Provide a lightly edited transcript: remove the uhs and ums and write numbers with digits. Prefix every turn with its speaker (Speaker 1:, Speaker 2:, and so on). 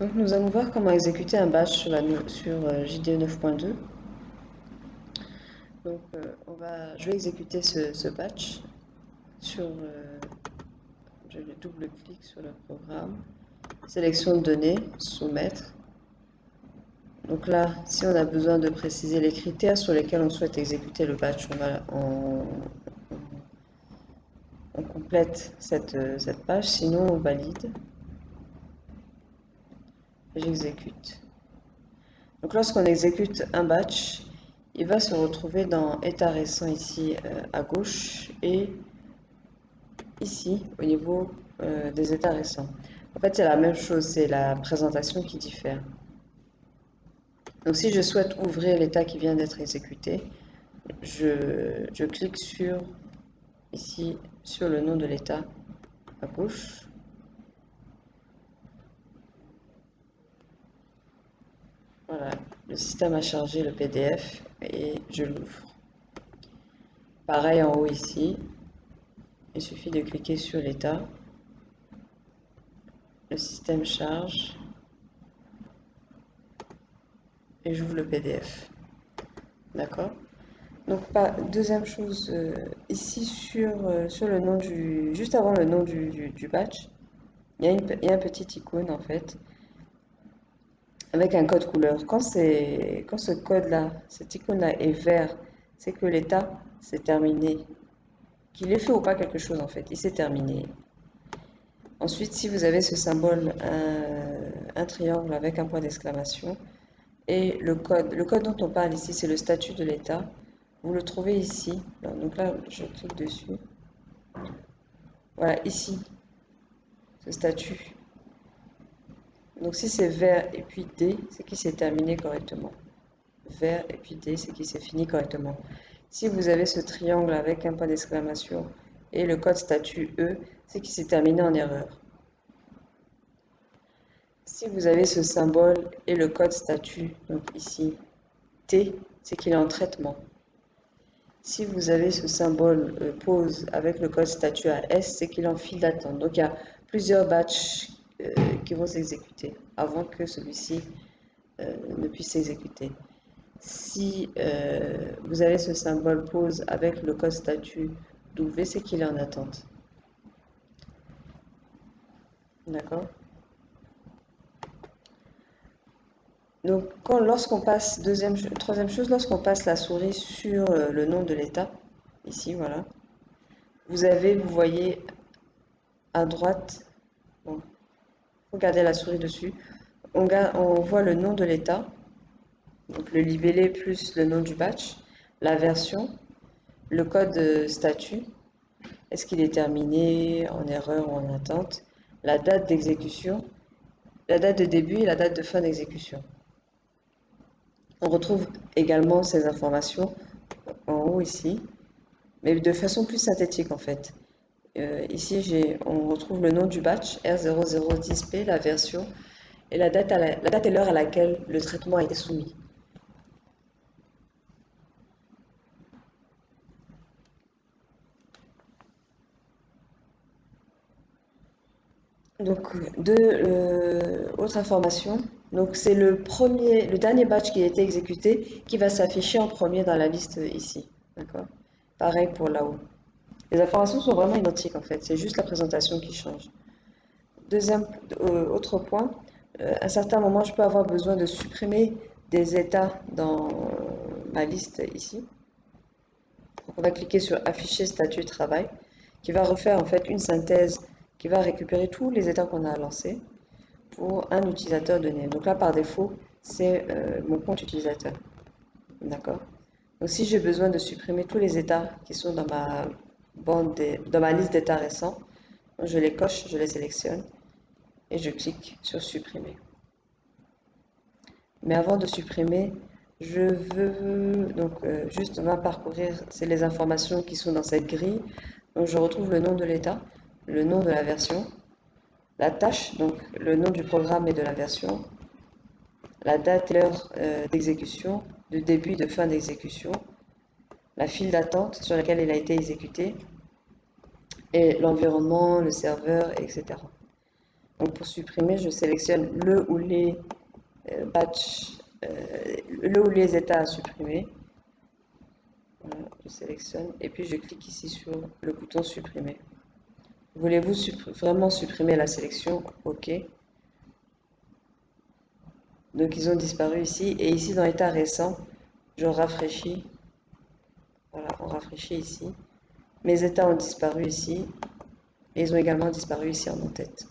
Speaker 1: Donc nous allons voir comment exécuter un batch sur JDE 9.2. Donc je vais exécuter ce batch je double-clique sur le programme, sélection de données, soumettre. Donc là, si on a besoin de préciser les critères sur lesquels on souhaite exécuter le batch, on complète cette page, sinon on valide. J'exécute. Donc lorsqu'on exécute un batch, il va se retrouver dans état récent ici à gauche et ici au niveau des états récents. En fait, c'est la même chose, c'est la présentation qui diffère. Donc si je souhaite ouvrir l'état qui vient d'être exécuté, je clique ici sur le nom de l'état à gauche. Voilà, le système a chargé le PDF et je l'ouvre. Pareil en haut ici, il suffit de cliquer sur l'état, le système charge et j'ouvre le PDF. D'accord? Donc, deuxième chose, ici sur le nom juste avant le nom du batch, il y a un petit icône en fait, avec un code couleur. Quand ce code-là, cette icône-là est vert, c'est que l'état s'est terminé. Qu'il ait fait ou pas quelque chose en fait, il s'est terminé. Ensuite, si vous avez ce symbole, un triangle avec un point d'exclamation, et le code dont on parle ici, c'est le statut de l'état. Vous le trouvez ici. Donc là, je clique dessus. Voilà, ici, ce statut. Donc si c'est vert et puis D, c'est qu'il s'est terminé correctement. Vert et puis D, c'est qu'il s'est fini correctement. Si vous avez ce triangle avec un point d'exclamation et le code statut E, c'est qu'il s'est terminé en erreur. Si vous avez ce symbole et le code statut, donc ici, T, c'est qu'il est en traitement. Si vous avez ce symbole pause avec le code statut à S, c'est qu'il est en file d'attente. Donc il y a plusieurs batchs qui vont s'exécuter avant que celui-ci ne puisse s'exécuter. Si vous avez ce symbole pause avec le code statut W, c'est qu'il est en attente. D'accord? Donc, lorsqu'on passe, troisième chose, lorsqu'on passe la souris sur le nom de l'état, ici, voilà, vous voyez à droite, bon, regardez la souris dessus, on voit le nom de l'état, donc le libellé plus le nom du batch, la version, le code statut, est-ce qu'il est terminé, en erreur ou en attente, la date d'exécution, la date de début et la date de fin d'exécution. On retrouve également ces informations en haut ici, mais de façon plus synthétique en fait. Ici, on retrouve le nom du batch, R0010P, la version, et la date et l'heure à laquelle le traitement a été soumis. Donc, autre information. Donc, c'est le dernier batch qui a été exécuté qui va s'afficher en premier dans la liste ici. D'accord? Pareil pour là-haut. Les informations sont vraiment identiques en fait, c'est juste la présentation qui change. Deuxième, autre point, à un certain moment, je peux avoir besoin de supprimer des états dans ma liste ici. Donc, on va cliquer sur afficher statut travail, qui va refaire en fait une synthèse, qui va récupérer tous les états qu'on a lancés pour un utilisateur donné. Donc là, par défaut, c'est mon compte utilisateur. D'accord? Donc si j'ai besoin de supprimer tous les états qui sont dans dans ma liste d'états récents, je les coche, je les sélectionne et je clique sur supprimer. Mais avant de supprimer, je veux donc justement parcourir les informations qui sont dans cette grille. Donc je retrouve le nom de l'état, le nom de la version, la tâche, donc le nom du programme et de la version, la date et l'heure d'exécution, de début et de fin d'exécution, la file d'attente sur laquelle il a été exécuté, et l'environnement, le serveur, etc. Donc pour supprimer, je sélectionne le ou les batch, le ou les états à supprimer. Voilà, je sélectionne et puis je clique ici sur le bouton supprimer. Voulez-vous vraiment supprimer la sélection? OK. Donc ils ont disparu ici et ici dans l'état récent, je rafraîchis. Voilà, on rafraîchit ici. Mes états ont disparu ici et ils ont également disparu ici en en-tête.